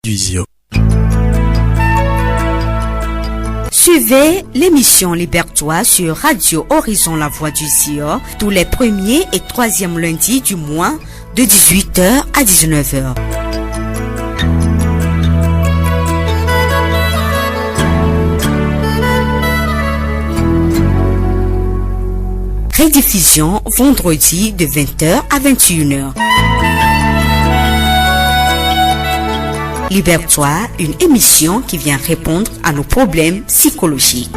Visio. Suivez l'émission Libertois sur Radio Horizon La Voix du Zior tous les premiers et troisièmes lundis du mois de 18h à 19h. Rediffusion vendredi de 20h à 21h. Libertois, une émission qui vient répondre à nos problèmes psychologiques.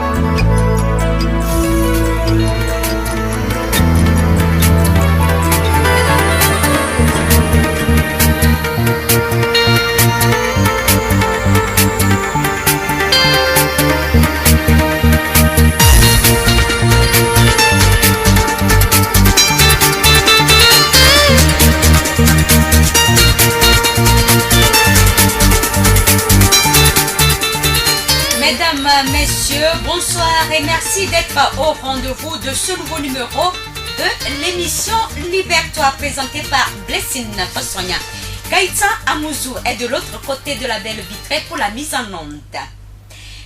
Mesdames, messieurs, bonsoir et merci d'être au rendez-vous de ce nouveau numéro de l'émission Libertois présentée par Blessing Fassonia. Gaïta Amouzou est de l'autre côté de la belle vitrée pour la mise en onde.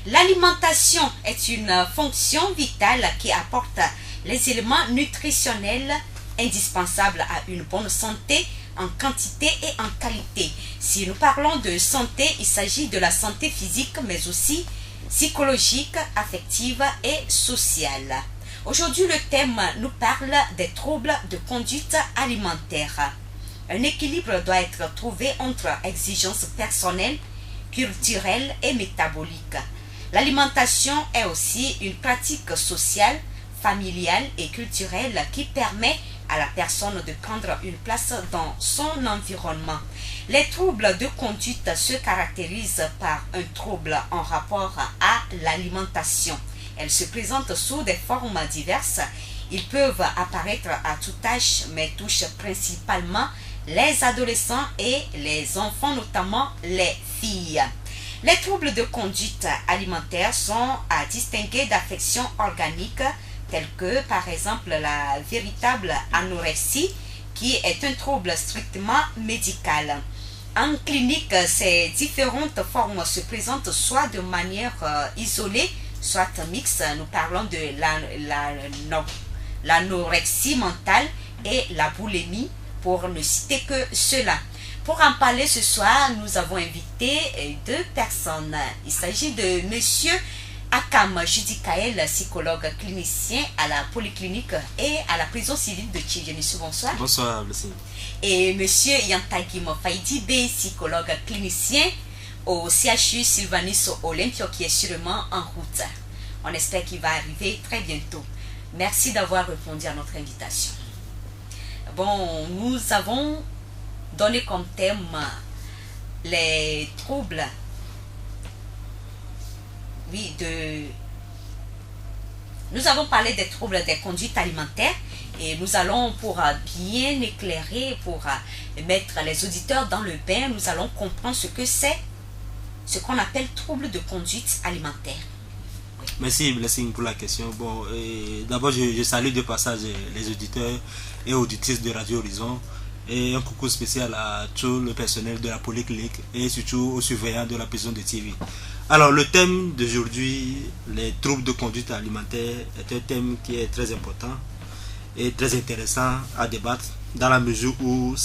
L'alimentation est une fonction vitale qui apporte les éléments nutritionnels indispensables à une bonne santé en quantité et en qualité. Si nous parlons de santé, il s'agit de la santé physique mais aussi psychologique, affective et sociale. Aujourd'hui, le thème nous parle des troubles de conduite alimentaire. Un équilibre doit être trouvé entre exigences personnelles, culturelles et métaboliques. L'alimentation est aussi une pratique sociale, familiale et culturelle qui permet à la personne de prendre une place dans son environnement. Les troubles de conduite se caractérisent par un trouble en rapport à l'alimentation. Elles se présentent sous des formes diverses. Ils peuvent apparaître à tout âge, mais touchent principalement les adolescents et les enfants, notamment les filles. Les troubles de conduite alimentaire sont à distinguer d'affections organiques telles que par exemple la véritable anorexie qui est un trouble strictement médical. En clinique, ces différentes formes se présentent soit de manière isolée, soit mixte. Nous parlons de l'anorexie mentale et la boulimie pour ne citer que cela. Pour en parler ce soir, nous avons invité deux personnes. Il s'agit de monsieur Akam Judikael, psychologue clinicien à la polyclinique et à la prison civile de Tchidjé. Monsieur, bonsoir. Bonsoir, Blessing. Et monsieur Yantagim Faïdibé, psychologue clinicien au CHU Sylvanus Olympio, qui est sûrement en route. On espère qu'il va arriver très bientôt. Merci d'avoir répondu à notre invitation. Bon, nous avons donné comme thème les troubles. Oui, nous avons parlé des troubles des conduites alimentaires et nous allons, pour bien éclairer, pour mettre les auditeurs dans le bain, nous allons comprendre ce que c'est, ce qu'on appelle troubles de conduite alimentaire. Oui. Merci Blessing pour la question. Bon, d'abord je salue de passage les auditeurs et auditrices de Radio Horizon et un coucou spécial à tout le personnel de la polyclinique et surtout aux surveillants de la prison de TV. Alors le thème d'aujourd'hui, les troubles de conduite alimentaire, est un thème qui est très important et très intéressant à débattre dans la mesure où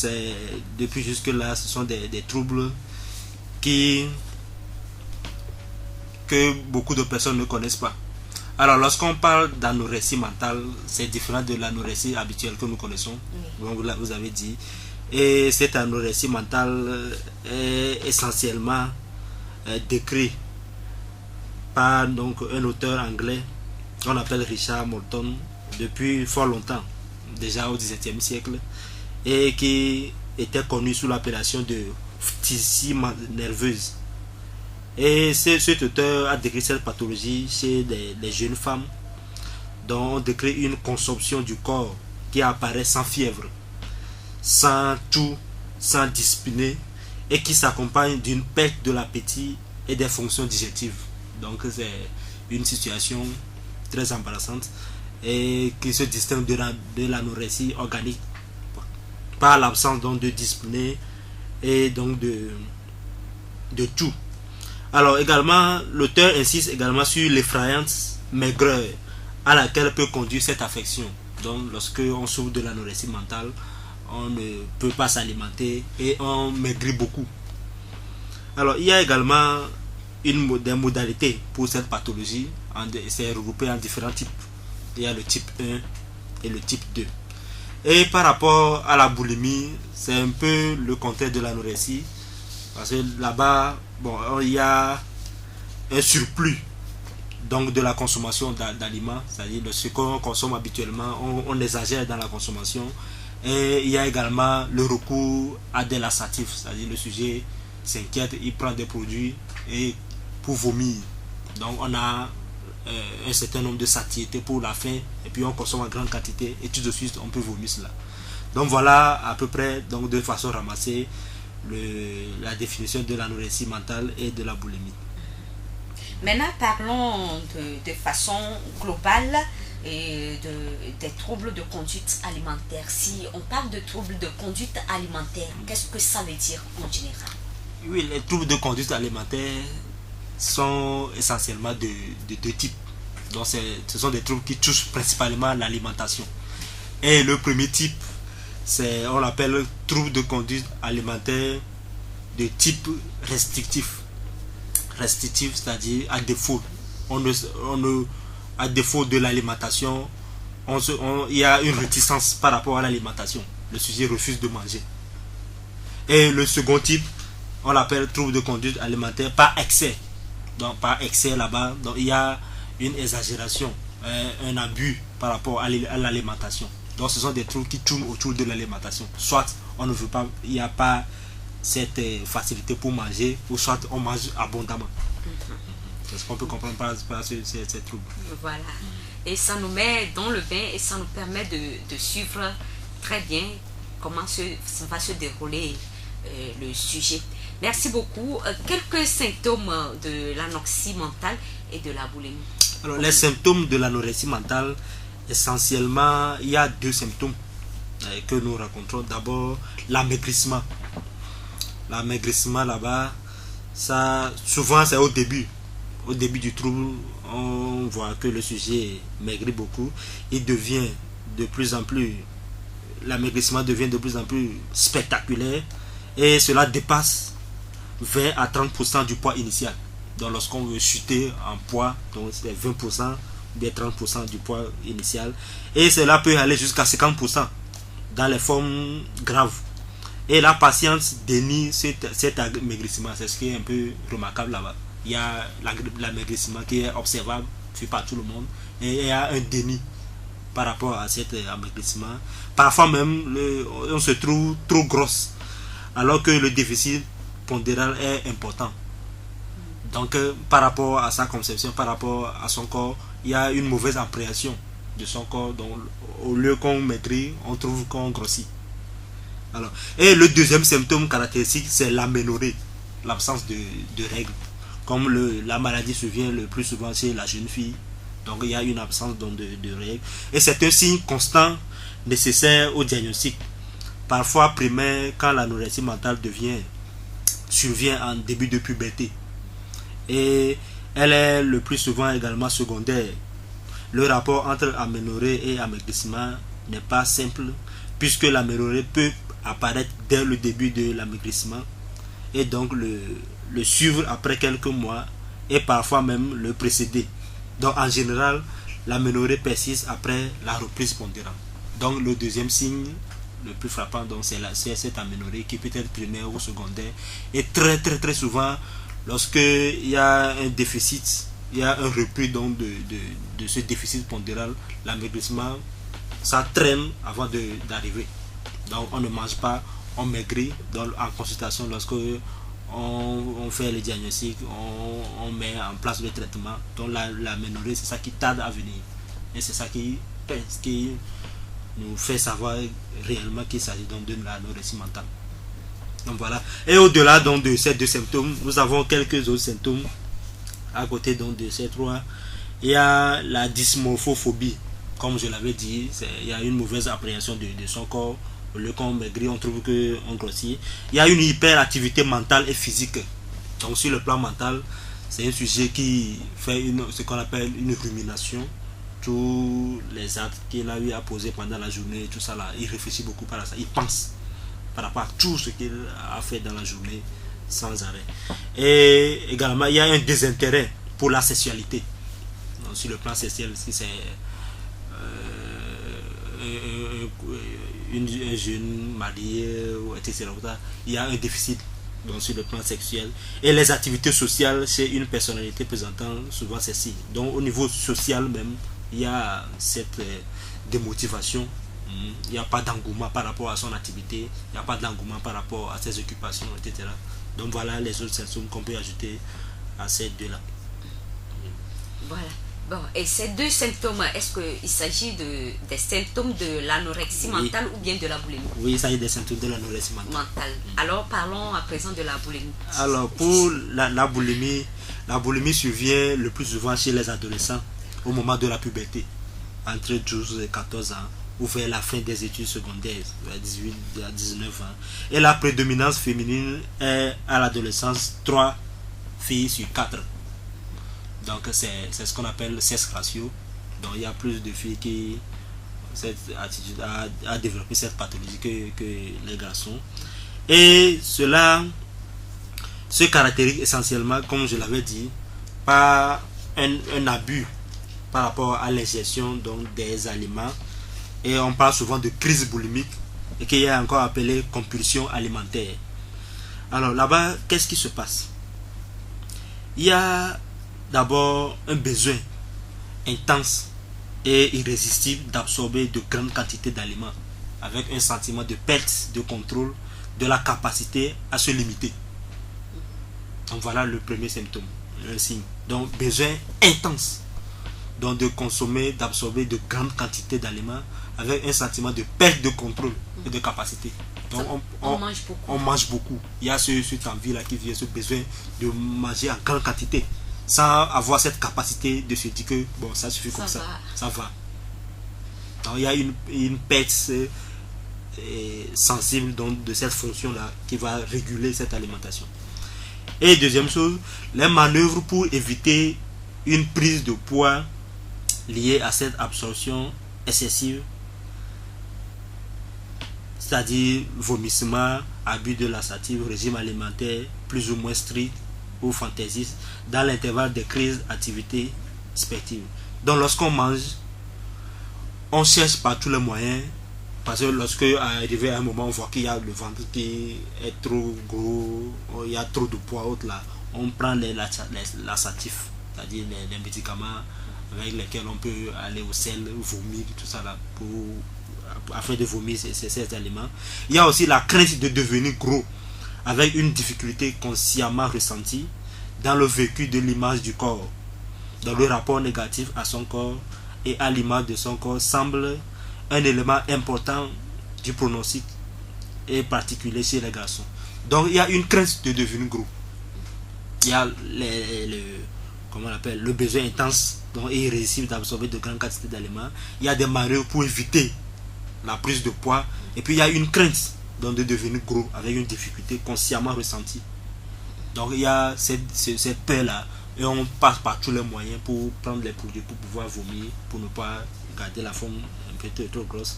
depuis jusque-là ce sont des troubles que beaucoup de personnes ne connaissent pas. Alors lorsqu'on parle d'anorexie mentale, c'est différent de l'anorexie habituelle que nous connaissons, donc vous avez dit, et cette anorexie mentale est essentiellement décrite par donc un auteur anglais qu'on appelle Richard Moulton depuis fort longtemps, déjà au XVIIe siècle, et qui était connu sous l'appellation de phtisie nerveuse. Et cet auteur a décrit cette pathologie chez les jeunes femmes dont on décrit une consomption du corps qui apparaît sans fièvre, sans toux, sans dyspnée et qui s'accompagne d'une perte de l'appétit et des fonctions digestives. Donc c'est une situation très embarrassante et qui se distingue de l'anorexie organique par l'absence donc de dyspnée et donc de tout. Alors également, l'auteur insiste également sur l'effrayante maigreur à laquelle peut conduire cette affection. Donc lorsque on souffre de l'anorexie mentale, on ne peut pas s'alimenter et on maigrit beaucoup. Alors il y a également des modalités pour cette pathologie. C'est regroupé en différents types. Il y a le type 1 et le type 2. Et par rapport à la boulimie, c'est un peu le contraire de l'anorexie. Parce que là-bas, bon, il y a un surplus donc de la consommation d'aliments. C'est-à-dire ce qu'on consomme habituellement, on exagère dans la consommation. Et il y a également le recours à des laxatifs. C'est-à-dire le sujet s'inquiète, il prend des produits et pour vomir. Donc on a un certain nombre de satiété pour la faim et puis on consomme en grande quantité et tout de suite on peut vomir cela. Donc voilà à peu près, donc de façon ramassée, la définition de l'anorexie mentale et de la boulimie. Maintenant parlons de façon globale et des troubles de conduite alimentaire. Si on parle de troubles de conduite alimentaire, qu'est-ce que ça veut dire en général? Oui, les troubles de conduite alimentaire sont essentiellement de deux types. Donc ce sont des troubles qui touchent principalement l'alimentation. Et le premier type, on l'appelle trouble de conduite alimentaire de type restrictif. Restrictif, c'est-à-dire à défaut. À défaut de l'alimentation, il y a une réticence par rapport à l'alimentation. Le sujet refuse de manger. Et le second type, on l'appelle trouble de conduite alimentaire par excès. Donc par excès là-bas, donc il y a une exagération, un abus par rapport à l'alimentation. Donc ce sont des troubles qui tournent autour de l'alimentation. Soit on ne veut pas, il n'y a pas cette facilité pour manger, ou soit on mange abondamment. C'est ce qu'on peut comprendre par ces troubles. Voilà. Et ça nous met dans le bain et ça nous permet de suivre très bien comment va se dérouler le sujet. Merci beaucoup. Quelques symptômes de l'anorexie mentale et de la boulimie. Alors, les symptômes de l'anorexie mentale, essentiellement, il y a deux symptômes que nous rencontrons. D'abord, l'amaigrissement. L'amaigrissement là-bas, ça, souvent c'est au début. Au début du trouble, on voit que le sujet maigrit beaucoup. L'amaigrissement devient de plus en plus spectaculaire et cela dépasse 20 à 30% du poids initial. Donc lorsqu'on veut chuter en poids, donc c'est 20% ou bien 30% du poids initial. Et cela peut aller jusqu'à 50% dans les formes graves. Et la patiente dénie cet amaigrissement. C'est ce qui est un peu remarquable là-bas. Il y a l'amaigrissement qui est observable fait par tout le monde. Et il y a un déni par rapport à cet amaigrissement. Parfois même, on se trouve trop grosse, alors que le déficit pondéral est important. Donc par rapport à sa conception, par rapport à son corps, il y a une mauvaise appréhension de son corps. Donc au lieu qu'on maigrit, on trouve qu'on grossit. Alors, et le deuxième symptôme caractéristique, c'est l'aménorrhée, l'absence de règles. Comme la maladie se vient le plus souvent chez la jeune fille, donc il y a une absence de règles. Et c'est un signe constant nécessaire au diagnostic. Parfois primaire, quand l'anorexie mentale survient en début de puberté. Et elle est le plus souvent également secondaire. Le rapport entre aménorrhée et amaigrissement n'est pas simple, puisque l'aménorrhée peut apparaître dès le début de l'amaigrissement et donc le suivre après quelques mois et parfois même le précéder. Donc en général, l'aménorrhée persiste après la reprise pondérale. Donc le deuxième signe le plus frappant, c'est cette aménorrhée qui peut être primaire ou secondaire. Et très très très souvent, lorsqu'il y a un déficit, il y a un repris donc de ce déficit pondéral, l'amaigrissement, ça traîne avant d'arriver. Donc on ne mange pas, on maigrit. Donc en consultation, lorsque on fait le diagnostic, on met en place le traitement. Donc l'aménorrhée, c'est ça qui tarde à venir. Et c'est ça qui nous fait savoir réellement qu'il s'agit donc de l'anorexie mentale. Donc voilà. Et au-delà donc de ces deux symptômes, nous avons quelques autres symptômes à côté donc de ces trois. Il y a la dysmorphophobie. Comme je l'avais dit, il y a une mauvaise appréhension de son corps. Au lieu qu'on maigrit, on trouve qu'on grossit. Il y a une hyperactivité mentale et physique. Donc sur le plan mental, c'est un sujet qui fait ce qu'on appelle une rumination. Tous les actes qu'il a eu à poser pendant la journée, tout ça là, il réfléchit beaucoup par ça. Il pense par rapport à tout ce qu'il a fait dans la journée sans arrêt. Et également, il y a un désintérêt pour la sexualité. Donc, sur le plan sexuel, si c'est un jeune marié, etc., il y a un déficit donc, sur le plan sexuel. Et les activités sociales chez une personnalité présentant souvent ces signes. Donc au niveau social même, il y a cette démotivation. Il n'y a pas d'engouement par rapport à son activité, il n'y a pas d'engouement par rapport à ses occupations, etc. Donc voilà les autres symptômes qu'on peut ajouter à ces deux-là. Voilà. Bon, et ces deux symptômes, est-ce qu'il s'agit des symptômes de l'anorexie mentale ou bien de la boulimie? Oui, il s'agit des symptômes de l'anorexie mentale. Alors parlons à présent de la boulimie. Alors pour la boulimie survient le plus souvent chez les adolescents au moment de la puberté, entre 12 et 14 ans, ou vers la fin des études secondaires, à 18 à 19 ans. Et la prédominance féminine est à l'adolescence 3 filles sur 4. Donc c'est ce qu'on appelle le sexe ratio. Donc il y a plus de filles qui ont cette attitude à développer cette pathologie que les garçons. Et cela se caractérise essentiellement, comme je l'avais dit, par un abus par rapport à l'ingestion des aliments. Et on parle souvent de crise boulimique et qui est encore appelée compulsion alimentaire. Alors là-bas, qu'est-ce qui se passe? Il y a d'abord un besoin intense et irrésistible d'absorber de grandes quantités d'aliments avec un sentiment de perte de contrôle de la capacité à se limiter. Donc voilà le premier symptôme, un signe. Donc besoin intense donc de consommer, d'absorber de grandes quantités d'aliments avec un sentiment de perte de contrôle et de capacité. Donc on mange beaucoup. Il y a cette envie-là qui vient, ce besoin de manger en grande quantité sans avoir cette capacité de se dire que bon, ça suffit comme ça va. Donc il y a une perte sensible donc, de cette fonction-là qui va réguler cette alimentation. Et deuxième chose, les manœuvres pour éviter une prise de poids liée à cette absorption excessive, c'est-à-dire vomissement, abus de laxative, régime alimentaire plus ou moins strict ou fantaisiste dans l'intervalle des crises activités respectives. Donc lorsqu'on mange, on cherche par tous les moyens, parce que lorsque arrivé à un moment on voit qu'il y a le ventre qui est trop gros, il y a trop de poids haute là, on prend les laxatifs, c'est-à-dire les médicaments avec lesquels on peut aller au sel, vomir, tout ça là, afin de vomir ces aliments. Il y a aussi la crainte de devenir gros, avec une difficulté consciemment ressentie dans le vécu de l'image du corps. Dans le rapport négatif à son corps et à l'image de son corps semble un élément important du pronostic et particulier chez les garçons. Donc il y a une crainte de devenir gros. Il y a le besoin intense donc irrésistible d'absorber de grandes quantités d'aliments. Il y a des manœuvres pour éviter la prise de poids. Et puis il y a une crainte donc, de devenir gros avec une difficulté consciemment ressentie. Donc il y a cette peur-là. Et on passe par tous les moyens pour prendre les produits pour pouvoir vomir, pour ne pas garder la forme un peu trop grosse.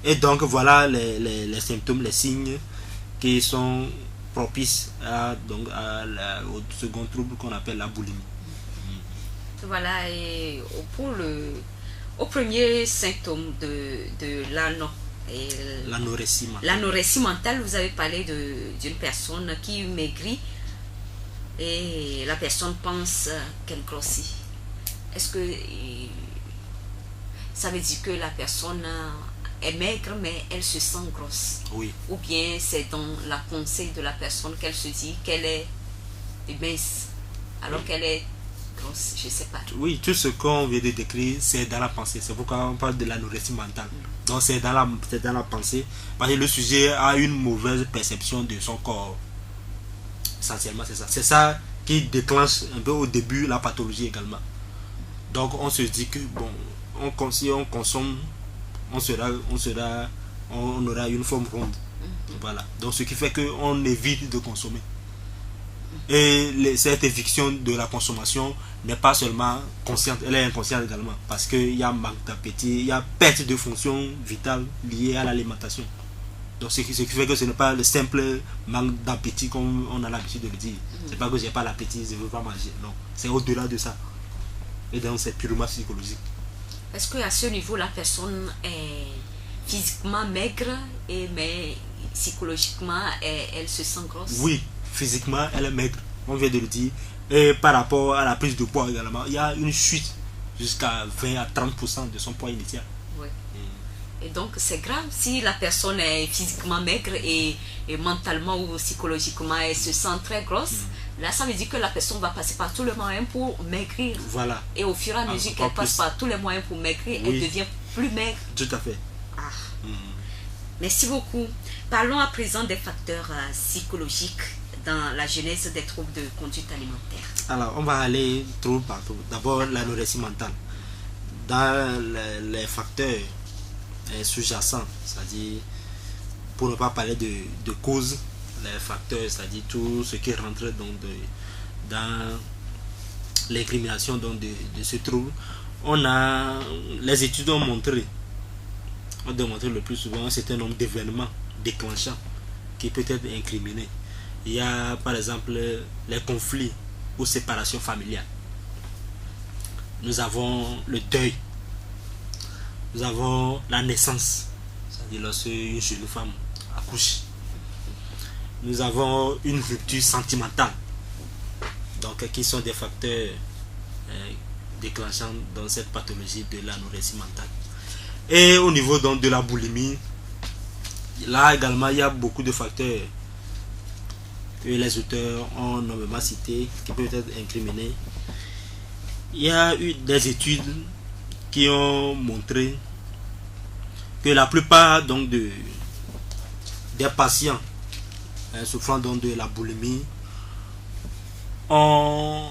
Et donc voilà les symptômes, les signes qui sont propices au second trouble qu'on appelle la boulimie. Voilà, et au premier symptôme de l'anorexie mentale, vous avez parlé d'une personne qui maigrit et la personne pense qu'elle grossit. Est-ce que ça veut dire que la personne est maigre mais elle se sent grosse? Oui. Ou bien c'est dans la pensée de la personne qu'elle se dit qu'elle est mince alors qu'elle est grosse, je sais pas. Oui, tout ce qu'on vient de décrire, c'est dans la pensée. C'est pourquoi on parle de l'anorexie mentale. Donc c'est dans la pensée. Parce que le sujet a une mauvaise perception de son corps. Essentiellement, c'est ça. C'est ça qui déclenche un peu au début la pathologie également. Donc on se dit que bon, si on consomme, on aura une forme ronde. Voilà. Donc ce qui fait qu'on évite de consommer. Et cette éviction de la consommation n'est pas seulement consciente, elle est inconsciente également. Parce qu'il y a manque d'appétit, il y a perte de fonction vitale liée à l'alimentation. Donc ce qui fait que ce n'est pas le simple manque d'appétit comme on a l'habitude de le dire. C'est pas que j'ai pas l'appétit, je ne veux pas manger. Non, c'est au-delà de ça. Et donc c'est purement psychologique. Est-ce qu'à ce niveau, la personne est physiquement maigre, mais psychologiquement, elle se sent grosse? Oui, physiquement, elle est maigre, on vient de le dire. Et par rapport à la prise de poids également, il y a une chute jusqu'à 20 à 30% de son poids initial. Oui. Et donc, c'est grave si la personne est physiquement maigre et mentalement ou psychologiquement, elle se sent très grosse. Là, ça veut dire que la personne va passer par tous les moyens pour maigrir. Voilà. Et au fur et à mesure qu'elle passe par tous les moyens pour maigrir, elle devient plus maigre. Tout à fait. Merci beaucoup. Parlons à présent des facteurs psychologiques dans la genèse des troubles de conduite alimentaire. Alors, on va aller trop partout. D'abord, l'anorexie mentale. Dans les facteurs sous-jacents, c'est-à-dire, pour ne pas parler de causes, les facteurs, c'est-à-dire tout ce qui rentre donc dans l'incrimination de ce trouble, les études ont démontré le plus souvent un certain nombre d'événements déclenchants qui peut être incriminés. Il y a par exemple les conflits ou séparations familiales. Nous avons le deuil. Nous avons la naissance, c'est-à-dire lorsque une jeune femme accouche. Nous avons une rupture sentimentale, donc qui sont des facteurs déclenchants dans cette pathologie de l'anorexie mentale. Et au niveau donc de la boulimie, là également il y a beaucoup de facteurs que les auteurs ont nommément cités qui peuvent être incriminés. Il y a eu des études qui ont montré que la plupart donc des patients souffrant donc de la boulimie ont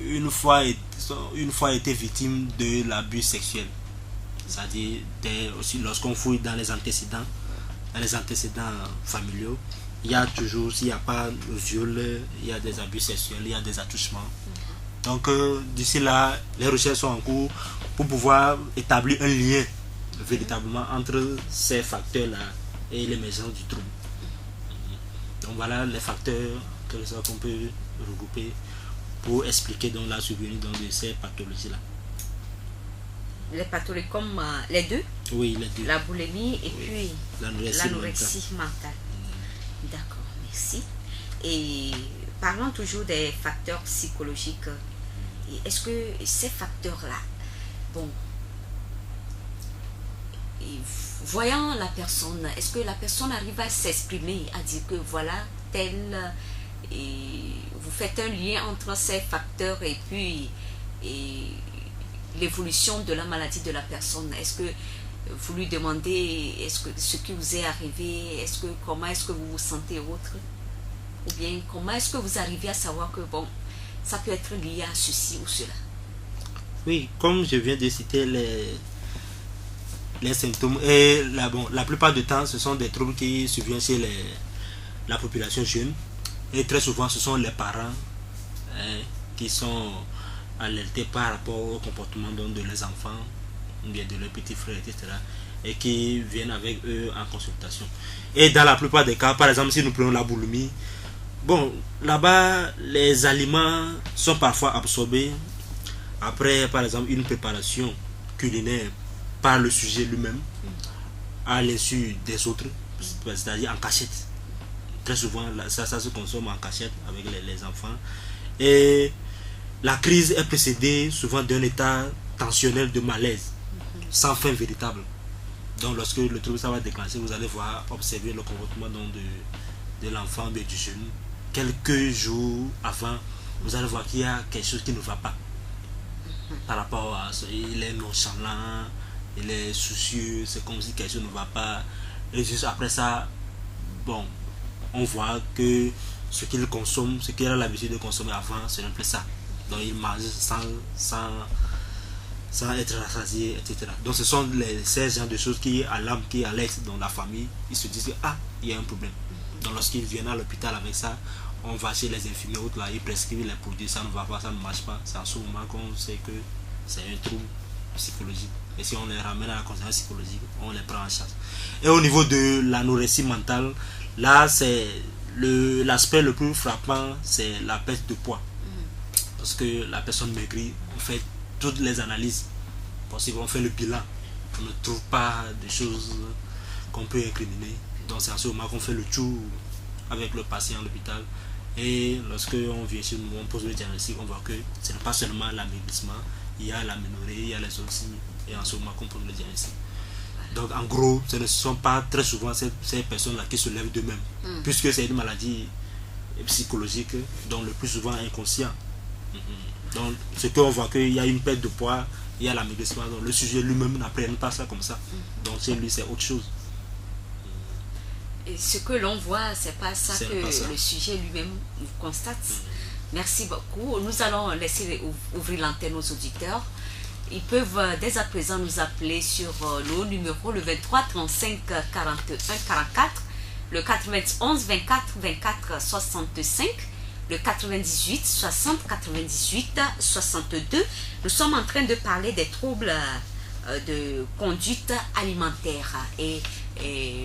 une fois été victimes de l'abus sexuel. C'est-à-dire aussi lorsqu'on fouille dans les antécédents familiaux, il y a toujours, s'il n'y a pas de viol, il y a des abus sexuels, il y a des attouchements. Donc d'ici là, les recherches sont en cours pour pouvoir établir un lien véritablement entre ces facteurs-là et l'émergence du trouble. Donc voilà les facteurs qu'on peut regrouper pour expliquer donc la survenue donc de ces pathologies-là. Les pathologies comme les deux? Oui, les deux. La boulimie et puis l'anorexie mentale. D'accord, merci. Et parlons toujours des facteurs psychologiques. Est-ce que ces facteurs-là, bon, voyant la personne, est-ce que la personne arrive à s'exprimer, à dire que voilà, tel, et vous faites un lien entre ces facteurs et puis l'évolution de la maladie de la personne? Est-ce que vous lui demandez ce qui vous est arrivé, comment est-ce que vous vous sentez autre, ou bien comment est-ce que vous arrivez à savoir que bon, ça peut être lié à ceci ou cela? Oui, comme je viens de citer les symptômes, et la plupart du temps ce sont des troubles qui surviennent chez la population jeune, et très souvent ce sont les parents qui sont alertés par rapport au comportement donc, de leurs enfants ou bien de leurs petits frères, etc., et qui viennent avec eux en consultation. Et dans la plupart des cas, par exemple si nous prenons la boulimie, bon, là-bas les aliments sont parfois absorbés après par exemple une préparation culinaire par le sujet lui-même à l'insu des autres, c'est-à-dire en cachette. Très souvent ça se consomme en cachette avec les enfants, et la crise est précédée souvent d'un état tensionnel de malaise sans fin véritable. Donc lorsque le trouble ça va déclencher, vous allez voir, observer le comportement donc, de l'enfant, du jeune. Quelques jours avant, vous allez voir qu'il y a quelque chose qui ne va pas par rapport à ça. Il est nonchalant, il est soucieux, c'est comme si quelque chose ne va pas, et juste après ça, bon, on voit que ce qu'il consomme, ce qu'il a l'habitude de consommer avant, c'est un peu ça. Donc il mange sans être rassasié, etc. Donc ce sont ces genres de choses qui alertent dans la famille. Ils se disent que il y a un problème. Donc lorsqu'ils viennent à l'hôpital avec ça, on va chez les infirmiers, autres là, ils prescrivent les produits, ça ne va pas, ça ne marche pas. C'est en ce moment qu'on sait que c'est un trouble psychologique. Et si on les ramène à la consultation psychologique, on les prend en charge. Et au niveau de l'anorexie mentale, là, c'est l'aspect le plus frappant, c'est la perte de poids. Parce que la personne maigrit, on fait toutes les analyses possibles, on fait le bilan. On ne trouve pas de choses qu'on peut incriminer. Donc c'est en ce moment qu'on fait le tour avec le patient à l'hôpital. Et lorsque on vient chez nous, on pose le diagnostic, on voit que ce n'est pas seulement l'amaigrissement, il y a l'aménorrhée, il y a les autres signes. Et en ce moment qu'on pose le diagnostic. Donc en gros, ce ne sont pas très souvent ces personnes-là qui se lèvent d'eux-mêmes. Puisque c'est une maladie psychologique, donc le plus souvent inconscient. Donc ce qu'on voit qu'il y a une perte de poids, il y a l'amaigrissement, donc le sujet lui-même n'apprenne pas ça comme ça. Donc chez lui c'est autre chose. Et ce que l'on voit, c'est pas ça C'est que pas ça. le sujet lui-même constate. Merci beaucoup. Nous allons laisser ouvrir l'antenne aux auditeurs. Ils peuvent dès à présent nous appeler sur le numéro le 23 35 41 44, le 91 24 24 65, le 98 60 98 62. Nous sommes en train de parler des troubles de conduite alimentaire et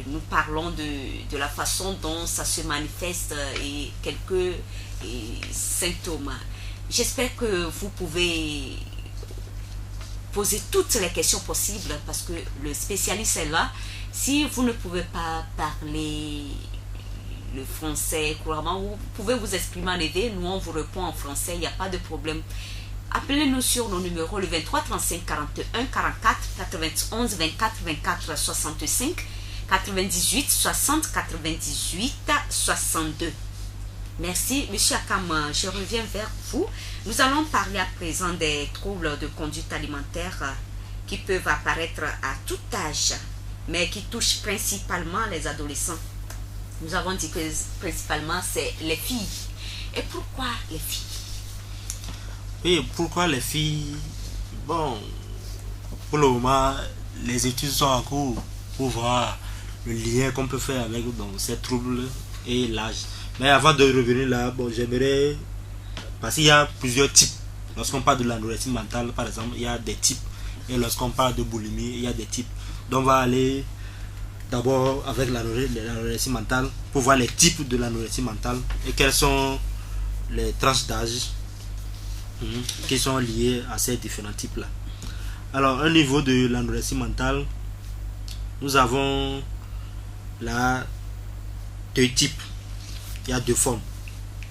nous parlons de la façon dont ça se manifeste et quelques symptômes. J'espère que vous pouvez poser toutes les questions possibles parce que le spécialiste est là. Si vous ne pouvez pas parler le français couramment, vous pouvez vous exprimer en EV, nous on vous répond en français, il n'y a pas de problème. Appelez-nous sur nos numéros le 23 35 41 44, 91 24 24 65, 98 60 98 62. Merci, Monsieur Akam, je reviens vers vous. Nous allons parler à présent des troubles de conduite alimentaire qui peuvent apparaître à tout âge, mais qui touchent principalement les adolescents. Nous avons dit que principalement c'est les filles. Et pourquoi les filles? Oui, pourquoi les filles? Bon, pour le moment, les études sont en cours pour voir le lien qu'on peut faire avec donc, ces troubles et l'âge. Mais avant de revenir là, bon, j'aimerais, parce qu'il y a plusieurs types. Lorsqu'on parle de l'anorexie mentale, par exemple, il y a des types. Et lorsqu'on parle de boulimie, il y a des types. Donc on va aller d'abord avec l'anorexie mentale pour voir les types de l'anorexie mentale et quelles sont les tranches d'âge qui sont liées à ces différents types là. Alors au niveau de l'anorexie mentale, nous avons là deux types. Il y a deux formes.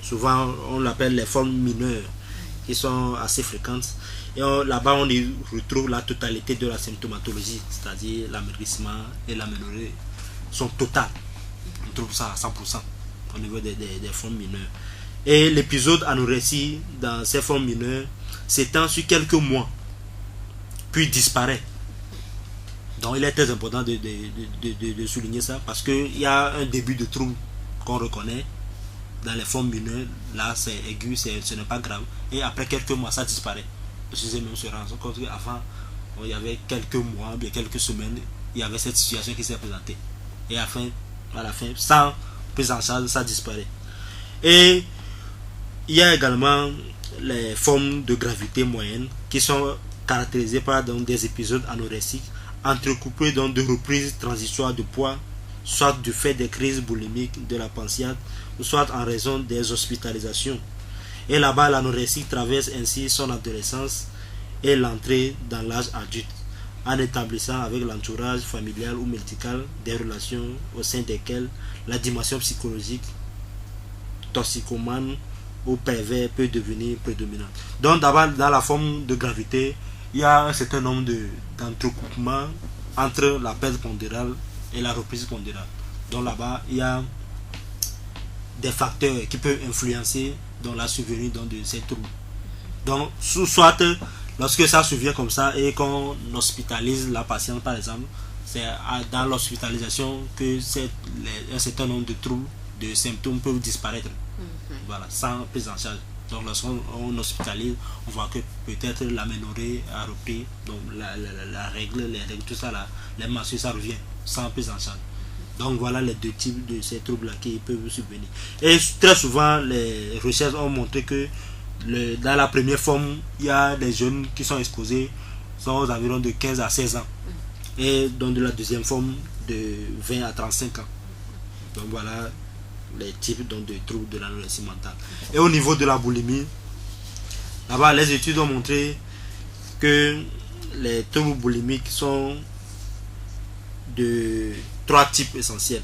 Souvent on l'appelle les formes mineures qui sont assez fréquentes. Et là-bas on y retrouve la totalité de la symptomatologie, c'est-à-dire l'amaigrissement et l'aménorrhée sont totales. On trouve ça à 100% au niveau des formes mineures. Et l'épisode anorexie dans ces formes mineures s'étend sur quelques mois, puis disparaît. Donc il est très important de souligner ça parce qu'il y a un début de trouble qu'on reconnaît dans les formes mineures. Là c'est aigu, ce n'est pas grave. Et après quelques mois ça disparaît. Le sujet même se rend compte qu'avant, il y avait quelques mois, bien quelques semaines, il y avait cette situation qui s'est présentée. Et à la fin, sans prise en charge, ça disparaît. Et il y a également les formes de gravité moyenne qui sont caractérisées par donc, des épisodes anorexiques entrecoupés donc, de reprises transitoires de poids, soit du fait des crises boulimiques de la pancréate, ou soit en raison des hospitalisations. Et là-bas, l'anorexie traverse ainsi son adolescence et l'entrée dans l'âge adulte, en établissant avec l'entourage familial ou médical des relations au sein desquelles la dimension psychologique, toxicomane ou pervers peut devenir prédominante. Donc d'abord, dans la forme de gravité, il y a un certain nombre d'entrecoupements entre la perte pondérale et la reprise pondérale. Donc là-bas, il y a des facteurs qui peuvent influencer dans la survenue de ces troubles. Donc, soit lorsque ça survient comme ça et qu'on hospitalise la patiente par exemple, c'est dans l'hospitalisation que un certain nombre de troubles, de symptômes peuvent disparaître. Voilà, sans prise en charge. Donc lorsqu'on hospitalise, on voit que peut-être l'aménorrhée a repris, donc la règle, les règles, tout ça là, les menstrues, ça revient sans prise en charge. Donc voilà les deux types de ces troubles-là qui peuvent subvenir. Et très souvent, les recherches ont montré que dans la première forme, il y a des jeunes qui sont exposés, sont aux environs de 15 à 16 ans. Et dans de la deuxième forme, de 20 à 35 ans. Donc voilà les types donc, de troubles de l'anorexie mentale. Et au niveau de la boulimie, là-bas, les études ont montré que les troubles boulimiques sont de 3 types essentiels.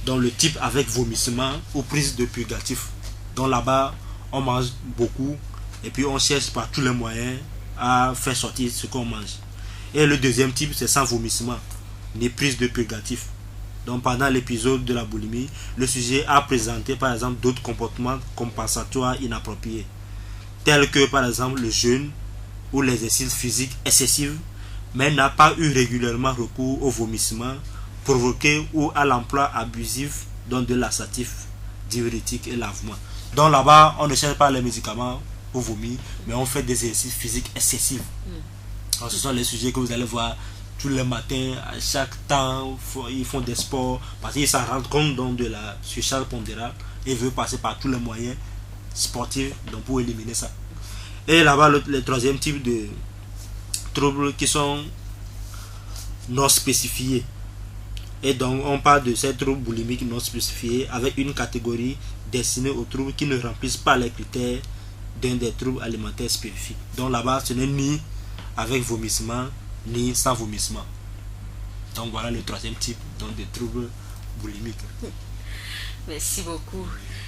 Donc le type avec vomissement ou prise de purgatif. Donc là-bas, on mange beaucoup et puis on cherche par tous les moyens à faire sortir ce qu'on mange. Et le deuxième type, c'est sans vomissement, ni prise de purgatif. Donc pendant l'épisode de la boulimie, le sujet a présenté par exemple d'autres comportements compensatoires inappropriés, tels que par exemple le jeûne ou l'exercice physique excessif, mais n'a pas eu régulièrement recours au vomissement provoqué ou à l'emploi abusif donc de laxatifs, diurétiques et lavements. Donc là-bas, on ne cherche pas les médicaments pour vomir, mais on fait des exercices physiques excessifs. Alors, ce sont les sujets que vous allez voir tous les matins, à chaque temps, ils font des sports parce qu'ils s'en rendent compte donc, de la surcharge pondérale et veulent passer par tous les moyens sportifs donc, pour éliminer ça. Et là-bas, le troisième type de troubles qui sont non spécifiés. Et donc, on parle de ces troubles boulimiques non spécifiés avec une catégorie destinée aux troubles qui ne remplissent pas les critères d'un des troubles alimentaires spécifiques. Donc là-bas, ce n'est ni avec vomissement, ni sans vomissement. Donc voilà le troisième type donc, de troubles boulimiques. Merci beaucoup.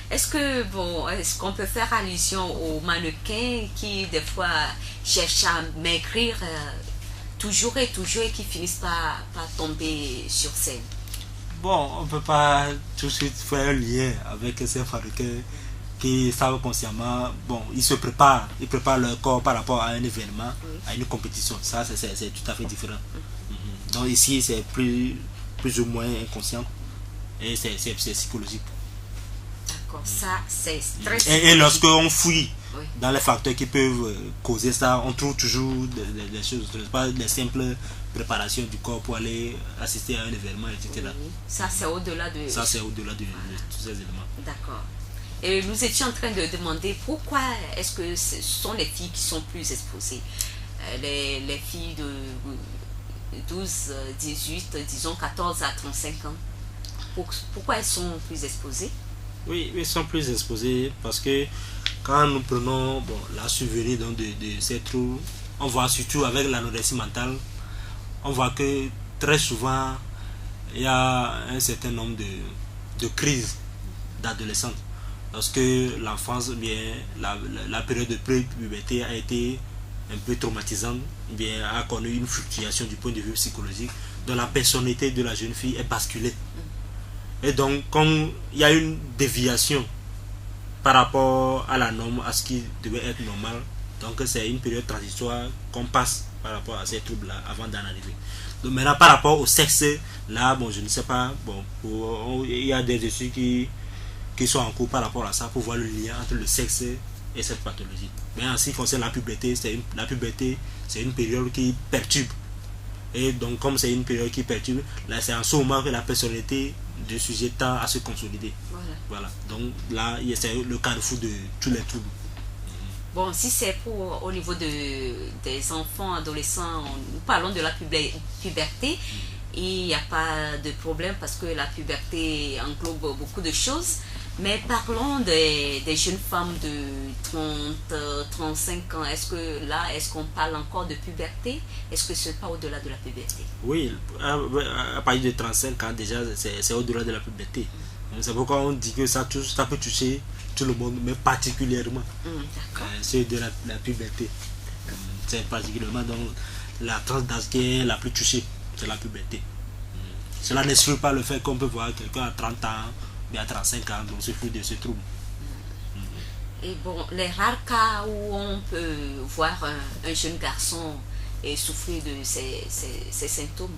Est-ce qu'on peut faire allusion aux mannequins qui des fois cherchent à maigrir toujours et qui finissent par tomber sur scène? Bon, on ne peut pas tout de suite faire un lien avec ces mannequins qui savent consciemment, bon, ils préparent leur corps par rapport à un événement, à une compétition. Ça, c'est tout à fait différent. Donc ici, c'est plus ou moins inconscient et c'est psychologique. D'accord, ça, c'est très et lorsqu'on fouille dans les facteurs qui peuvent causer ça, on trouve toujours des choses, pas des simples préparations du corps pour aller assister à un événement, etc. Ça, c'est au-delà de... Ça, c'est au-delà de tous ces éléments. D'accord. Et nous étions en train de demander pourquoi est-ce que ce sont les filles qui sont plus exposées. Les filles de 12, 18, disons 14 à 35 ans. Pourquoi elles sont plus exposées? Oui, elles sont plus exposées parce que quand nous prenons la survenue de ces troubles, on voit surtout avec l'anorexie mentale, on voit que très souvent il y a un certain nombre de crises d'adolescents. Lorsque l'enfance, bien la période de pré-puberté a été un peu traumatisante, bien a connu une fluctuation du point de vue psychologique, dont la personnalité de la jeune fille est basculée. Et donc, comme il y a une déviation par rapport à la norme, à ce qui devait être normal, donc c'est une période transitoire qu'on passe par rapport à ces troubles-là avant d'en arriver. Donc maintenant, par rapport au sexe, là, je ne sais pas, il y a des études qui sont en cours par rapport à ça pour voir le lien entre le sexe et cette pathologie. Mais en ce qui concerne la puberté, c'est une période qui perturbe. Et donc comme c'est une période qui perturbe, là c'est en ce moment que la personnalité du sujet tend à se consolider. Voilà. Donc là, c'est le carrefour de tous les troubles. Bon, si c'est pour au niveau des enfants, adolescents, nous parlons de la puberté, il n'y a pas de problème parce que la puberté englobe beaucoup de choses. Mais parlons des jeunes femmes de 30, 35 ans. Est-ce qu'on parle encore de puberté? Est-ce que c'est pas au-delà de la puberté? Oui, à partir de 35 ans, déjà, c'est au-delà de la puberté. C'est pourquoi on dit que ça peut toucher tout le monde, mais particulièrement ceux de la puberté. C'est particulièrement donc, la tranche d'âge qui est la plus touchée, c'est la puberté. Cela n'exclut pas le fait qu'on peut voir quelqu'un à 30 ans, mais à 35 ans, donc ce flux de ce trouble. Et bon, les rares cas où on peut voir un jeune garçon et souffrir de ces symptômes,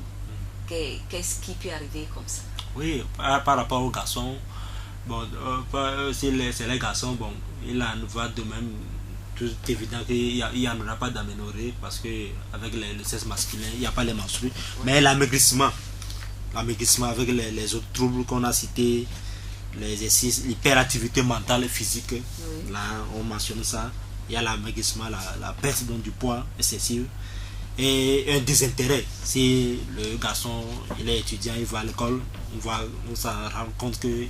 qu'est-ce qui peut arriver comme ça? Oui, par rapport aux garçons, c'est les garçons, il en va de même, tout évident qu'il n'y en aura pas d'aménorrhée parce qu'avec le sexe masculin, il n'y a pas les menstrues, mais l'amaigrissement l'amaigrissement avec les autres troubles qu'on a cités, les exercices, l'hyperactivité mentale et physique. Oui. Là, on mentionne ça. Il y a l'amaigrissement, la perte donc, du poids excessif. Et un désintérêt. Si le garçon il est étudiant, il va à l'école, on s'en rend compte qu'il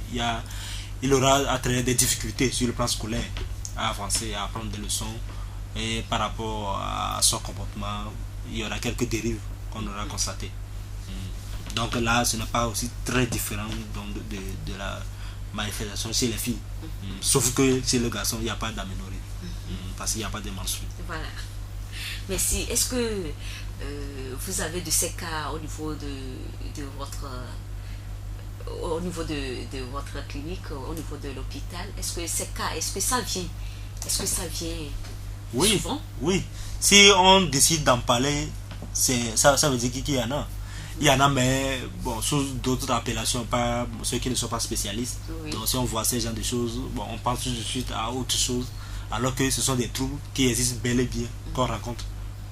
aura à travers des difficultés sur le plan scolaire à avancer, à apprendre des leçons. Et par rapport à son comportement, il y aura quelques dérives qu'on aura constatées. Donc là, ce n'est pas aussi très différent donc, de la manifestation chez les filles. Sauf que chez le garçon, il n'y a pas d'aménorrhée. Parce qu'il n'y a pas de menstrues. Voilà. Merci. Est-ce que vous avez de ces cas au niveau de votre clinique, au niveau de l'hôpital? Est-ce que ces cas, est-ce que ça vient oui, souvent? Oui. Si on décide d'en parler, ça veut dire qu'il y en a. Il y en a, mais bon, sous d'autres appellations, pas ceux qui ne sont pas spécialistes. Oui. Donc si on voit ces genres de choses, bon, on pense tout de suite à autre chose, alors que ce sont des troubles qui existent bel et bien, qu'on rencontre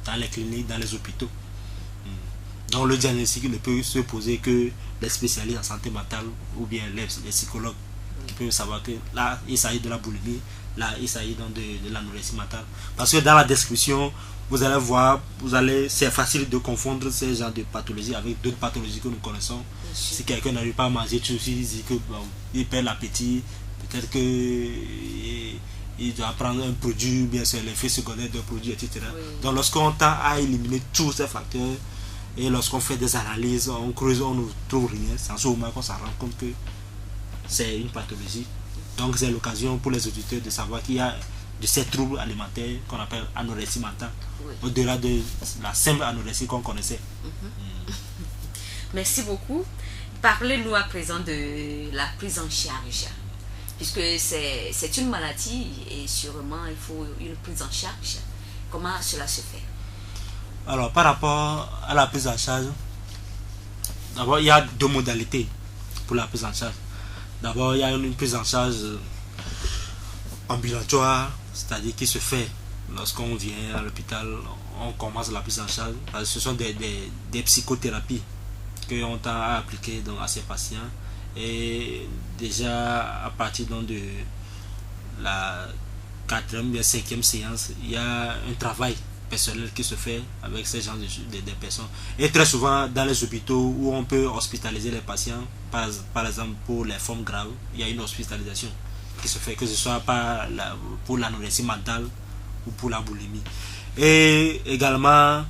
dans les cliniques, dans les hôpitaux. Donc le diagnostic ne peut se poser que les spécialistes en santé mentale ou bien les psychologues qui peuvent savoir que là, il s'agit de la boulimie, là, il s'agit donc de l'anorexie mentale. Parce que dans la description, vous allez voir, c'est facile de confondre ces genres de pathologies avec d'autres pathologies que nous connaissons. Si quelqu'un n'arrive pas à manger, tout de suite, il dit qu'il perd l'appétit, peut-être qu'il doit prendre un produit, bien sûr, l'effet secondaire d'un produit, etc. Oui. Donc lorsqu'on tend à éliminer tous ces facteurs, et lorsqu'on fait des analyses, on creuse, on ne trouve rien, c'est en ce moment qu'on s'en rend compte que c'est une pathologie. Donc c'est l'occasion pour les auditeurs de savoir qu'il y a de ces troubles alimentaires qu'on appelle anorexie mentale, oui. Au-delà de la simple anorexie qu'on connaissait. Merci beaucoup. Parlez-nous à présent de la prise en charge, puisque c'est une maladie et sûrement il faut une prise en charge. Comment cela se fait? Alors par rapport à la prise en charge, d'abord il y a deux modalités pour la prise en charge. D'abord il y a une prise en charge ambulatoire, c'est-à-dire qui se fait lorsqu'on vient à l'hôpital, on commence la prise en charge. Ce sont des psychothérapies qu'on tend à appliquer donc, à ces patients. Et déjà à partir donc, de la 4e ou 5e séance, il y a un travail personnel qui se fait avec ces gens de personnes. Et très souvent dans les hôpitaux où on peut hospitaliser les patients, par exemple pour les formes graves, il y a une hospitalisation qui se fait, que ce soit pour l'anorexie mentale ou pour la boulimie. Et également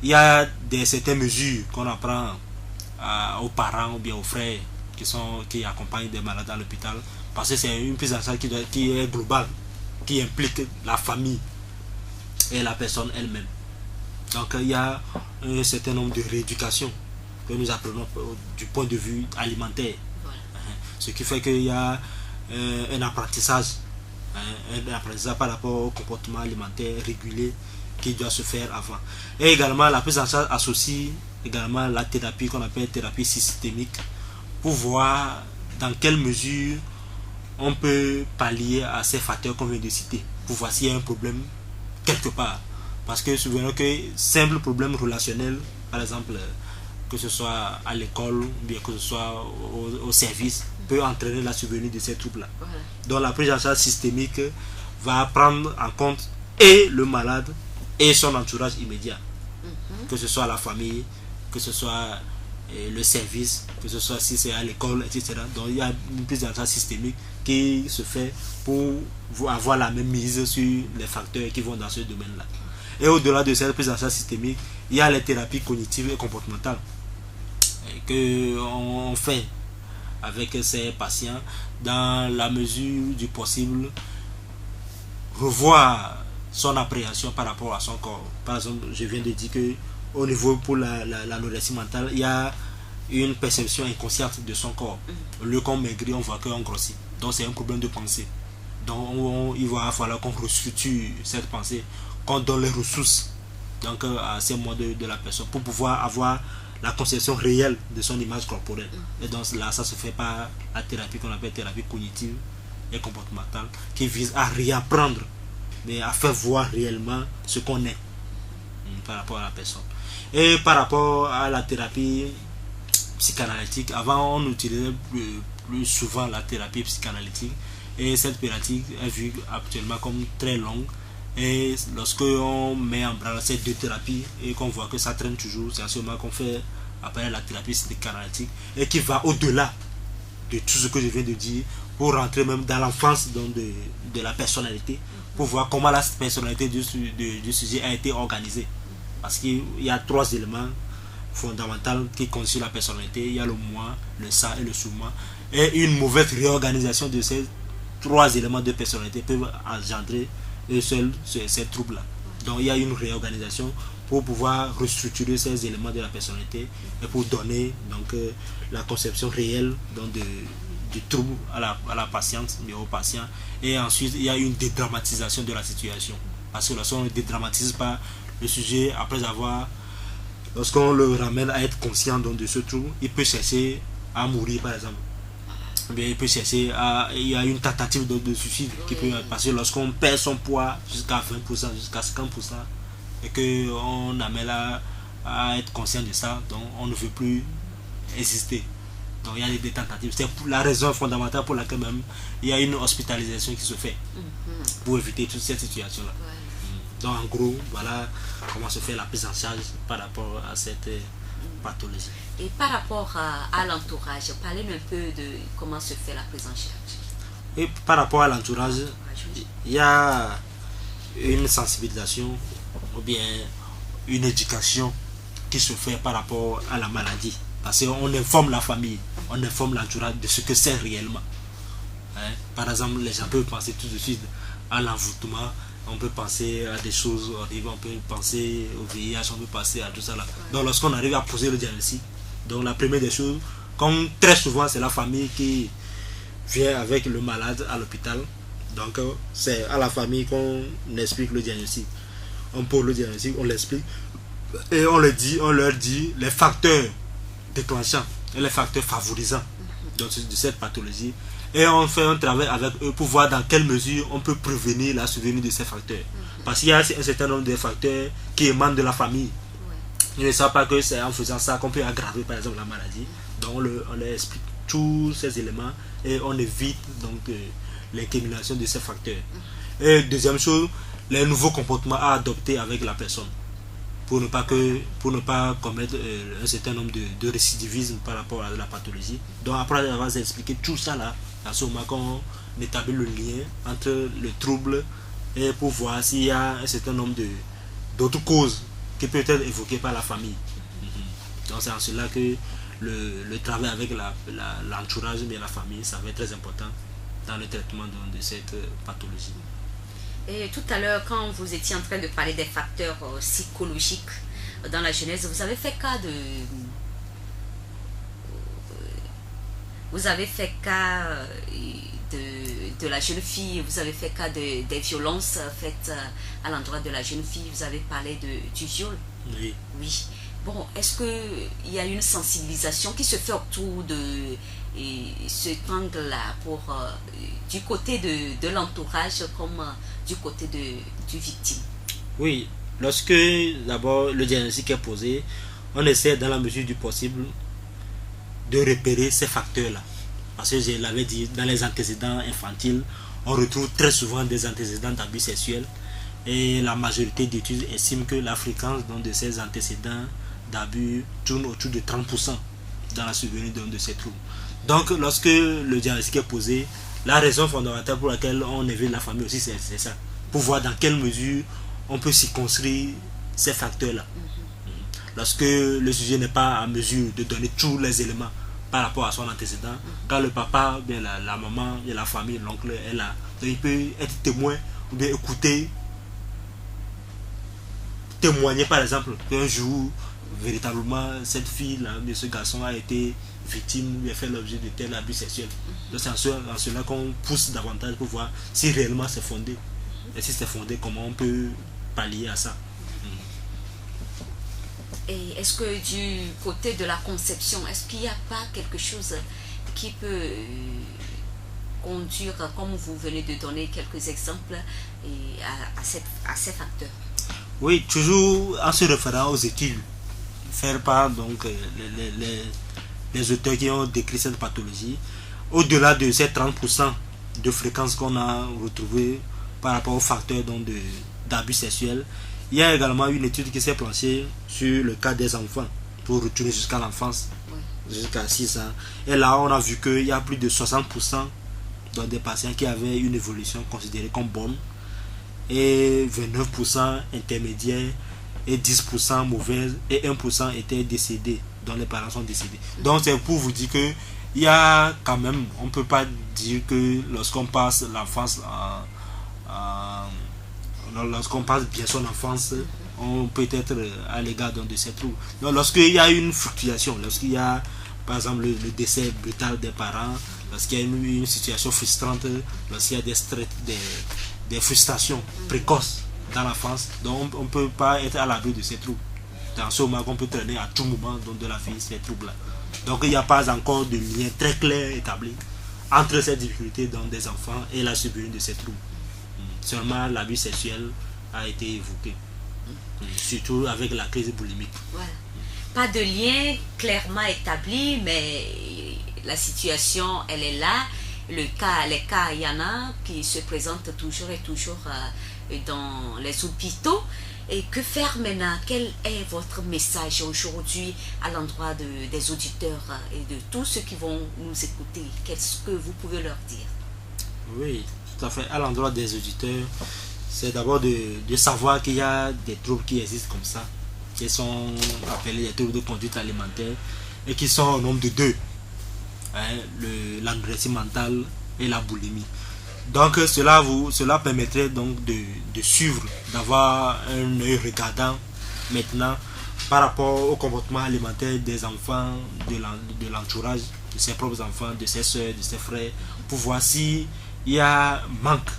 il y a certaines mesures qu'on apprend aux parents ou bien aux frères qui accompagnent des malades à l'hôpital, parce que c'est une prise en charge qui est globale, qui implique la famille et la personne elle-même. Donc il y a un certain nombre de rééducations que nous apprenons du point de vue alimentaire. Voilà. Ce qui fait qu'il y a un apprentissage par rapport au comportement alimentaire régulier qui doit se faire avant. Et également la prise en charge associe également la thérapie qu'on appelle thérapie systémique, pour voir dans quelle mesure on peut pallier à ces facteurs qu'on vient de citer, pour voir s'il y a un problème quelque part. Parce que souvenons que simple problème relationnel, par exemple que ce soit à l'école ou bien que ce soit au service, peut entraîner la survenue de ces troubles là. Voilà. Donc la prise en charge systémique va prendre en compte et le malade et son entourage immédiat, que ce soit la famille, que ce soit le service, que ce soit si c'est à l'école, etc. Donc il y a une prise en charge systémique qui se fait pour avoir la même mise sur les facteurs qui vont dans ce domaine-là. Et au-delà de cette prise en charge systémique, il y a les thérapies cognitives et comportementales qu'on fait avec ces patients, dans la mesure du possible, revoir son appréhension par rapport à son corps. Par exemple, je viens de dire que au niveau pour l'anorexie mentale, il y a une perception inconsciente de son corps. Au lieu qu'on maigrit, on voit qu'on grossit. Donc c'est un problème de pensée. Donc il va falloir qu'on restructure cette pensée, qu'on donne les ressources donc, à ces mois de la personne pour pouvoir avoir la conception réelle de son image corporelle. Et donc là, ça se fait par la thérapie qu'on appelle thérapie cognitive et comportementale, qui vise à réapprendre, mais à faire voir réellement ce qu'on est par rapport à la personne. Et par rapport à la thérapie psychanalytique. Avant, on utilisait plus souvent la thérapie psychanalytique. Et cette thérapie est vue actuellement comme très longue. Et lorsque on met en branle ces deux thérapies et qu'on voit que ça traîne toujours, c'est à ce moment qu'on fait apparaître la thérapie psychanalytique et qui va au-delà de tout ce que je viens de dire pour rentrer même dans l'enfance de la personnalité, pour voir comment la personnalité du sujet a été organisée. Parce qu'il y a 3 éléments fondamentaux qui constituent la personnalité. Il y a le moi, le ça et le sous-moi. Et une mauvaise réorganisation de ces 3 éléments de personnalité peuvent engendrer ces troubles-là. Donc il y a une réorganisation pour pouvoir restructurer ces éléments de la personnalité et pour donner donc la conception réelle donc, du trouble à la patiente, mais au patient. Et ensuite, il y a une dédramatisation de la situation. Parce que lorsqu'on ne dédramatise pas le sujet, lorsqu'on le ramène à être conscient donc, de ce trouble, il peut chercher à mourir par exemple. Bien, il peut chercher il y a une tentative de suicide qui peut passer lorsqu'on perd son poids jusqu'à 20%, jusqu'à 50% et qu'on amène à être conscient de ça, donc on ne veut plus exister. Donc il y a des tentatives. C'est la raison fondamentale pour laquelle même il y a une hospitalisation qui se fait pour éviter toute cette situation-là. Donc en gros, voilà comment se fait la prise en charge par rapport à cette pathologie. Et par rapport à l'entourage, parlez-nous un peu de comment se fait la prise en charge. Et par rapport à l'entourage, il y a une sensibilisation ou bien une éducation qui se fait par rapport à la maladie. Parce qu'on informe la famille, on informe l'entourage de ce que c'est réellement. Par exemple, les gens peuvent penser tout de suite à l'envoûtement, on peut penser à des choses horribles, on peut penser au VIH, on peut penser à tout ça là. Donc lorsqu'on arrive à poser le diagnostic, donc la première des choses, comme très souvent c'est la famille qui vient avec le malade à l'hôpital, donc c'est à la famille qu'on explique le diagnostic. On pose le diagnostic, on l'explique et on leur dit les facteurs déclenchants et les facteurs favorisants de cette pathologie. Et on fait un travail avec eux pour voir dans quelle mesure on peut prévenir la survenue de ces facteurs. Parce qu'il y a un certain nombre de facteurs qui émanent de la famille. Ils ne savent pas que c'est en faisant ça qu'on peut aggraver par exemple la maladie. Donc on leur explique tous ces éléments et on évite donc l'incrimination de ces facteurs. Et deuxième chose, les nouveaux comportements à adopter avec la personne. Pour ne pas commettre un certain nombre de récidivisme par rapport à la pathologie. Donc après avoir expliqué tout ça là, à ce moment qu'on établit le lien entre le trouble et pour voir s'il y a un certain nombre d'autres causes qui peuvent être évoquées par la famille. Donc c'est en cela que le travail avec l'entourage et la famille, ça va être très important dans le traitement de cette pathologie. Et tout à l'heure, quand vous étiez en train de parler des facteurs psychologiques dans la jeunesse, vous avez fait cas de la jeune fille, vous avez fait cas des violences faites à l'endroit de la jeune fille, vous avez parlé du viol. Oui. Oui. Bon, est-ce qu'il y a une sensibilisation qui se fait autour de cet angle-là du côté de l'entourage comme du côté du victime? Oui, lorsque d'abord le diagnostic est posé, on essaie dans la mesure du possible de repérer ces facteurs-là. Parce que je l'avais dit, dans les antécédents infantiles, on retrouve très souvent des antécédents d'abus sexuels et la majorité d'études estiment que la fréquence de ces antécédents d'abus tourne autour de 30% dans la survenue de ces troubles. Donc lorsque le diagnostic est posé, la raison fondamentale pour laquelle on évite la famille aussi, c'est ça. Pour voir dans quelle mesure on peut circonscrire ces facteurs-là. Lorsque le sujet n'est pas en mesure de donner tous les éléments par rapport à son antécédent, quand le papa, bien la maman, bien la famille, l'oncle est là, donc il peut être témoin ou bien écouter, témoigner par exemple qu'un jour, véritablement, cette fille-là, ce garçon a été victime ou a fait l'objet de tel abus sexuel. Donc c'est en cela qu'on pousse davantage pour voir si réellement c'est fondé. Et si c'est fondé, comment on peut pallier à ça. Et est-ce que du côté de la conception, est-ce qu'il n'y a pas quelque chose qui peut conduire, comme vous venez de donner quelques exemples, à ces facteurs? Oui, toujours en se référant aux études, faire part donc les auteurs qui ont décrit cette pathologie, au-delà de ces 30% de fréquences qu'on a retrouvées par rapport aux facteurs d'abus sexuels, il y a également une étude qui s'est penchée sur le cas des enfants, pour retourner jusqu'à l'enfance, jusqu'à 6 ans. Et là, on a vu qu'il y a plus de 60% dans des patients qui avaient une évolution considérée comme bonne, et 29% intermédiaire, et 10% mauvaise, et 1% étaient décédés, dont les parents sont décédés. Donc c'est pour vous dire que il y a quand même, on ne peut pas dire que lorsqu'on passe l'enfance lorsqu'on passe bien son enfance, on peut être à l'égard de ces troubles. Donc lorsqu'il y a une fluctuation, lorsqu'il y a par exemple le décès brutal des parents, lorsqu'il y a une situation frustrante, lorsqu'il y a des frustrations précoces dans l'enfance, donc on ne peut pas être à l'abri de ces troubles. Dans ce moment qu'on peut traîner à tout moment de la vie ces troubles-là. Donc il n'y a pas encore de lien très clair établi entre ces difficultés dans des enfants et la survenue de ces troubles. Seulement l'abus sexuel a été évoqué, surtout avec la crise boulimique. Voilà. Pas de lien clairement établi, mais la situation elle est là. Les cas, il y en a qui se présentent toujours et toujours dans les hôpitaux. Et que faire maintenant? Quel est votre message aujourd'hui à l'endroit des auditeurs et de tous ceux qui vont nous écouter? Qu'est-ce que vous pouvez leur dire? Oui, tout à fait. À l'endroit des auditeurs, c'est d'abord de savoir qu'il y a des troubles qui existent comme ça, qui sont appelés des troubles de conduite alimentaire et qui sont au nombre de 2. L'anorexie mentale et la boulimie. Donc cela permettrait donc de suivre, d'avoir un œil regardant maintenant par rapport au comportement alimentaire des enfants, de l'entourage, de ses propres enfants, de ses soeurs, de ses frères, pour voir s'il y a manque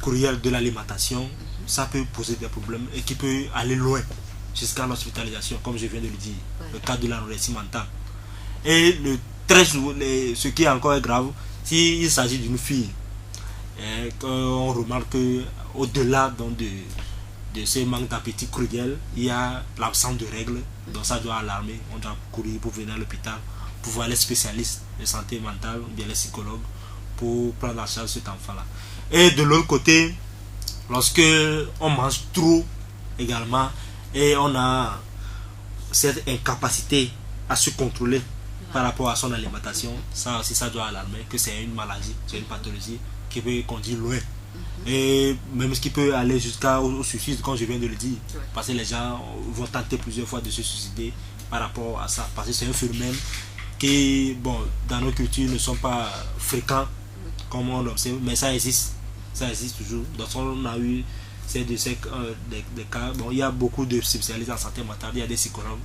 cruel de l'alimentation. Ça peut poser des problèmes et qui peut aller loin jusqu'à l'hospitalisation, comme je viens de le dire, le cas de l'anorexie mentale. Et très souvent, ce qui est encore grave, s'il s'agit d'une fille, on remarque qu'au-delà de ce manque d'appétit cruel, il y a l'absence de règles, donc ça doit alarmer. On doit courir pour venir à l'hôpital, pour voir les spécialistes de santé mentale, ou bien les psychologues, pour prendre en charge cet enfant-là. Et de l'autre côté, lorsque on mange trop également, et on a cette incapacité à se contrôler par rapport à son alimentation, ça aussi ça doit alarmer que c'est une maladie, c'est une pathologie qui peut conduire loin. Et même ce qui peut aller jusqu'au suicide, comme je viens de le dire, parce que les gens vont tenter plusieurs fois de se suicider par rapport à ça, parce que c'est un phénomène qui, bon, dans nos cultures ne sont pas fréquents comme on l'observe, mais ça existe toujours. Donc on a eu des cas, bon, il y a beaucoup de spécialistes en santé mentale, il y a des psychologues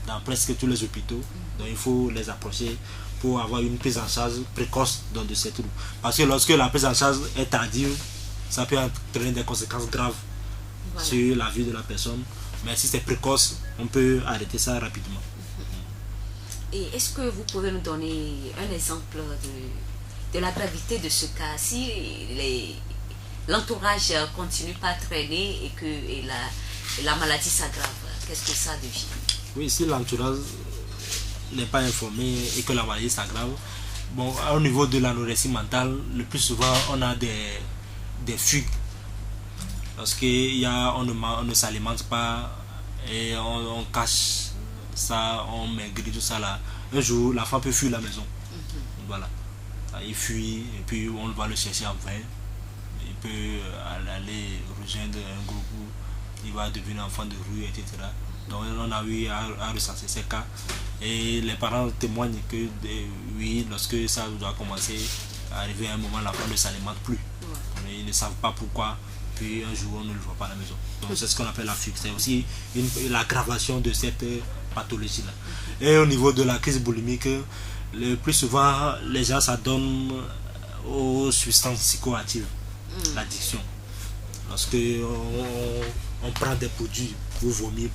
dans presque tous les hôpitaux, donc il faut les approcher pour avoir une prise en charge précoce de ces troubles. Parce que lorsque la prise en charge est tardive, ça peut entraîner des conséquences graves sur la vie de la personne. Mais si c'est précoce, on peut arrêter ça rapidement. Et est-ce que vous pouvez nous donner un exemple de la gravité de ce cas? Si l'entourage continue pas à traîner et que la maladie s'aggrave, qu'est-ce que ça devient? Oui, si l'entourage n'est pas informé et que la maladie s'aggrave, bon, au niveau de l'anorexie mentale, le plus souvent on a des fugues. Lorsqu'on ne s'alimente pas et on cache ça, on maigrit, tout ça là. Un jour, l'enfant peut fuir la maison. Voilà. Il fuit et puis on va le chercher en vain. Il peut aller rejoindre un groupe où il va devenir enfant de rue, etc. Donc on a eu à recenser ces cas. Et les parents témoignent que oui, lorsque ça doit commencer à arriver à un moment, l'enfant ne s'alimente plus. Ils ne savent pas pourquoi. Puis un jour on ne le voit pas à la maison. Donc c'est ce qu'on appelle la fugue. C'est aussi l'aggravation de cette pathologie là. Et au niveau de la crise boulimique, le plus souvent les gens s'adonnent aux substances psychoactives, l'addiction. Lorsque on prend des produits pour vomir,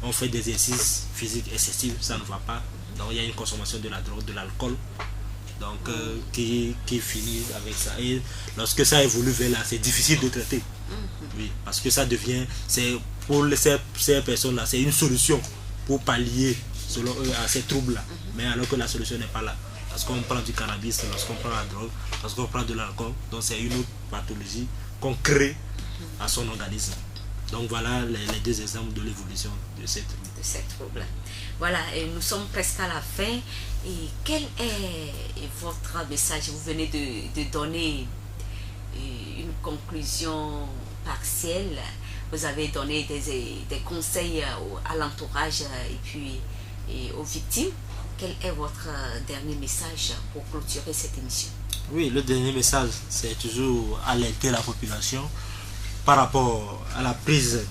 on fait des exercices physiques excessifs, ça ne va pas. Donc il y a une consommation de la drogue, de l'alcool, donc qui finit avec ça. Et lorsque ça évolue vers là, c'est difficile de traiter. Oui, parce que ça devient, c'est pour ces personnes là, c'est une solution pour pallier selon eux, à ces troubles-là. Mais alors que la solution n'est pas là. Parce qu'on prend du cannabis, lorsqu'on prend la drogue, lorsqu'on prend de l'alcool, donc c'est une autre pathologie qu'on crée à son organisme. Donc voilà les deux exemples de l'évolution de ces troubles. De ces troubles. Voilà, et nous sommes presque à la fin. Et quel est votre message? Vous venez de donner une conclusion partielle. Vous avez donné des conseils à l'entourage et puis aux victimes. Quel est votre dernier message pour clôturer cette émission? Oui, le dernier message, c'est toujours alerter la population par rapport à la prise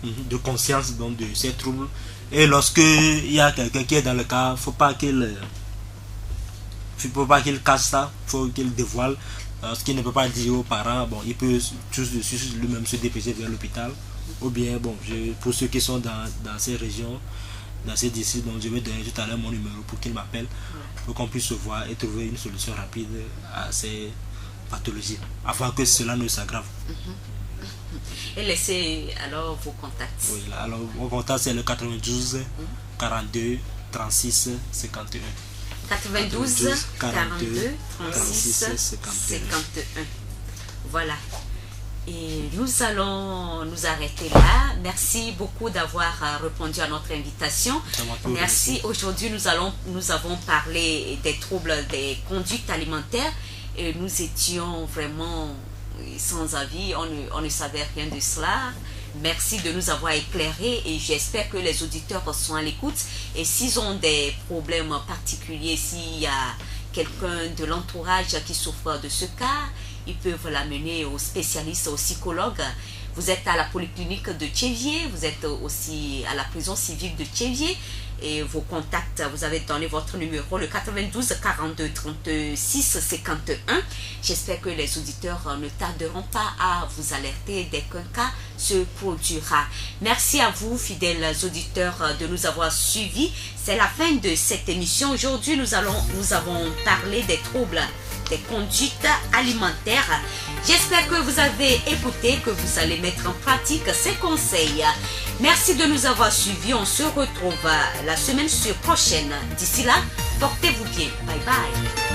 de conscience donc, de ces troubles. Et lorsque il y a quelqu'un qui est dans le cas, il ne faut pas qu'il cache ça, il faut qu'il dévoile. Lorsqu'il ne peut pas dire aux parents, bon, il peut lui-même se dépêcher vers l'hôpital. Ou bien, bon, pour ceux qui sont dans ces régions, dans ces districts, donc je vais donner tout à l'heure mon numéro pour qu'ils m'appellent, pour qu'on puisse se voir et trouver une solution rapide à ces pathologies, afin que cela ne s'aggrave. Et laissez alors vos contacts. Oui, alors mon contact c'est le 92 42 36 51. 92 42 36 51. Voilà. Et nous allons nous arrêter là. Merci beaucoup d'avoir répondu à notre invitation. Merci. Aujourd'hui, nous avons parlé des troubles des conduites alimentaires et nous étions vraiment sans avis. On ne savait rien de cela. Merci de nous avoir éclairés et j'espère que les auditeurs sont à l'écoute. Et s'ils ont des problèmes particuliers, s'il y a quelqu'un de l'entourage qui souffre de ce cas, ils peuvent l'amener aux spécialistes, aux psychologues. Vous êtes à la polyclinique de Thiéviers, vous êtes aussi à la prison civique de Thiéviers. Et vos contacts, vous avez donné votre numéro, le 92 42 36 51. J'espère que les auditeurs ne tarderont pas à vous alerter dès qu'un cas se produira. Merci à vous, fidèles auditeurs, de nous avoir suivis. C'est la fin de cette émission. Aujourd'hui, nous avons parlé des troubles des conduites alimentaires. J'espère que vous avez écouté, que vous allez mettre en pratique ces conseils. Merci de nous avoir suivis. On se retrouve la semaine prochaine. D'ici là, portez-vous bien. Bye bye.